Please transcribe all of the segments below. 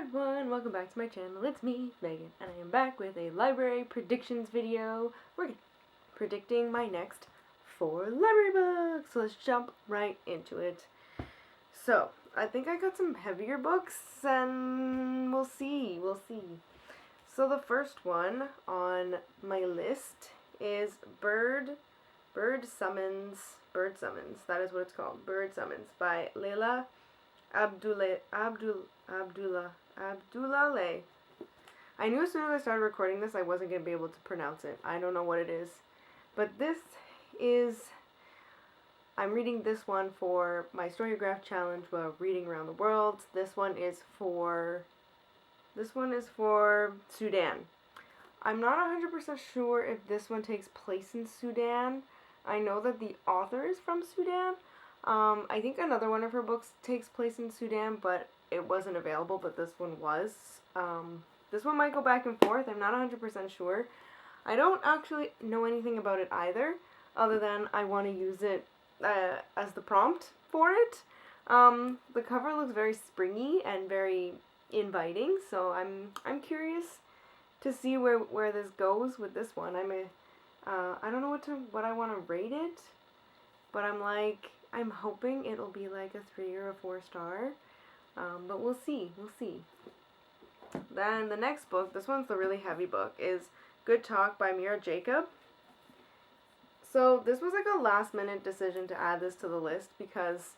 everyone, welcome back to my channel. It's me, Megan, and I am back with a library predictions video. We're predicting my next 4 library books. So let's jump right into it. So, I think I got some heavier books, and we'll see. So the first one on my list is Bird Summons. That is what it's called. Bird Summons by Leila Abdullah. I knew as soon as I started recording this I wasn't going to be able to pronounce it. I don't know what it is. But I'm reading this one for my StoryGraph challenge while reading around the world. This one is for Sudan. I'm not 100% sure if this one takes place in Sudan. I know that the author is from Sudan. I think another one of her books takes place in Sudan, but it wasn't available, but this one was. This one might go back and forth. I'm not 100% sure. I don't actually know anything about it either, other than I want to use it as the prompt for it. The cover looks very springy and very inviting, so I'm curious to see where this goes with this one. I don't know what I want to rate it, but I'm hoping it'll be like a 3 or a 4 star, but we'll see. Then the next book, this one's the really heavy book, is Good Talk by Mira Jacob. So this was like a last minute decision to add this to the list because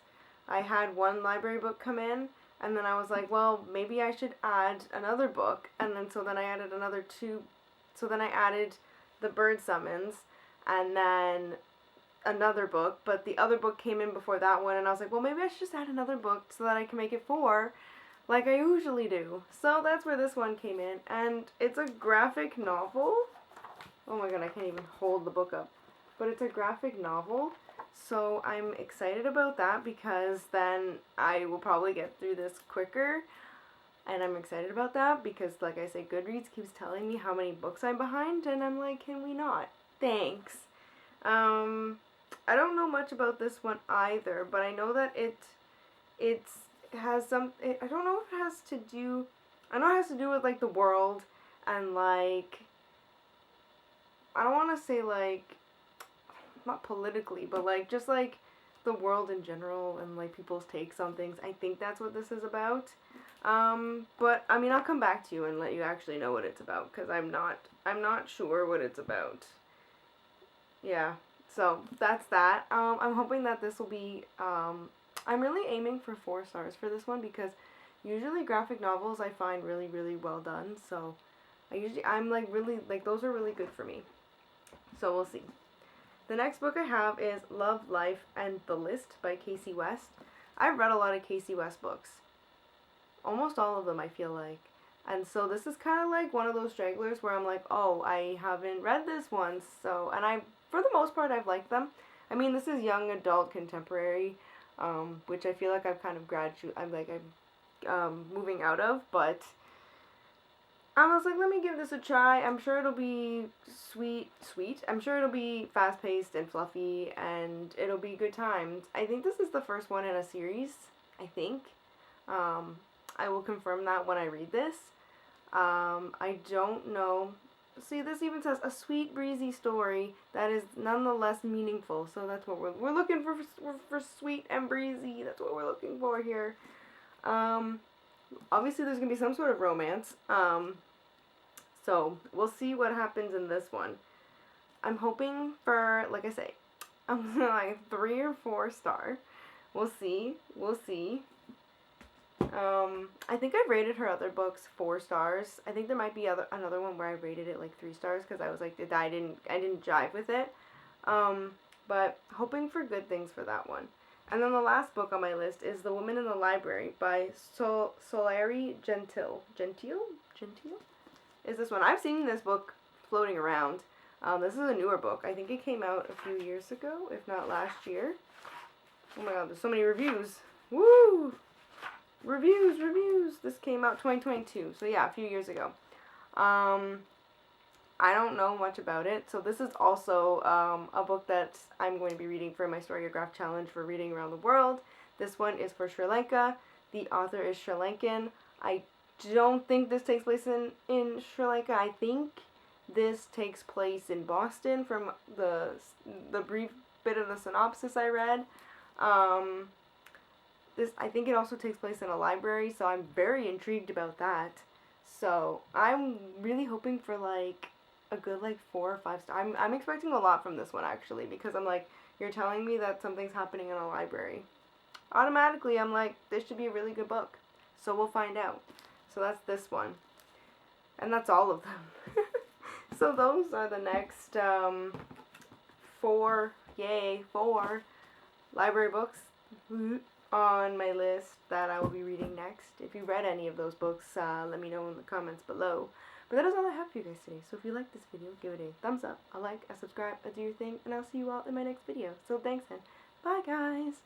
I had one library book come in, and then I was like, well, maybe I should add another book, and then I added another 2, so then I added the Bird Summons, and then another book, but the other book came in before that one, and I was like, well, maybe I should just add another book so that I can make it 4, like I usually do. So that's where this one came in, and it's a graphic novel. Oh my god, I can't even hold the book up. But it's a graphic novel, so I'm excited about that because then I will probably get through this quicker. And I'm excited about that because, like I say, Goodreads keeps telling me how many books I'm behind, and I'm like, can we not? Thanks. I don't know much about this one either, but I know that it has some, I don't know if it has to do, I know it has to do with, like, the world, and, like, I don't want to say, like, not politically, but, like, just, like, the world in general, and, like, people's takes on things. I think that's what this is about. But, I mean, I'll come back to you and let you actually know what it's about, because I'm not sure what it's about. Yeah, so, that's that. I'm hoping that this will be, I'm really aiming for 4 stars for this one, because usually graphic novels I find really, really well done, so, I'm, like, really, like, those are really good for me. So, we'll see. The next book I have is Love, Life, and the List by Casey West. I've read a lot of Casey West books. Almost all of them, I feel like. And so this is kind of like one of those stragglers where I'm like, oh, I haven't read this one. So, and for the most part, I've liked them. I mean, this is young adult contemporary, which I feel like I've kind of I'm moving out of, but I was like, let me give this a try. I'm sure it'll be sweet. I'm sure it'll be fast-paced and fluffy, and it'll be good times. I think this is the first one in a series, I think. I will confirm that when I read this. I don't know. See, this even says a sweet, breezy story that is nonetheless meaningful. So that's what we're looking for sweet and breezy. That's what we're looking for here. Obviously there's going to be some sort of romance. So we'll see what happens in this one. I'm hoping for, like I say, I'm like 3 or 4 star. We'll see. I think I've rated her other books 4 stars. I think there might be another one where I rated it like 3 stars because I was like, I didn't jive with it. But hoping for good things for that one. And then the last book on my list is The Woman in the Library by Solari Gentile is this one. I've seen this book floating around. This is a newer book. I think it came out a few years ago, if not last year. Oh my god, there's so many reviews. Woo! Reviews. This came out 2022. So yeah, a few years ago. I don't know much about it. So this is also a book that I'm going to be reading for my StoryGraph challenge for reading around the world. This one is for Sri Lanka. The author is Sri Lankan. I don't think this takes place in Sri Lanka. I think this takes place in Boston from the brief bit of the synopsis I read. I think it also takes place in a library, so I'm very intrigued about that. So I'm really hoping for like a good like 4 or 5 stars. I'm expecting a lot from this one actually, because I'm like, you're telling me that something's happening in a library. Automatically I'm like, this should be a really good book. So we'll find out. So that's this one. And that's all of them. So those are the next 4 library books on my list that I will be reading next. If you read any of those books, let me know in the comments below. But that is all I have for you guys today. So if you like this video, give it a thumbs up, a like, a subscribe, a do your thing, and I'll see you all in my next video. So thanks and bye guys!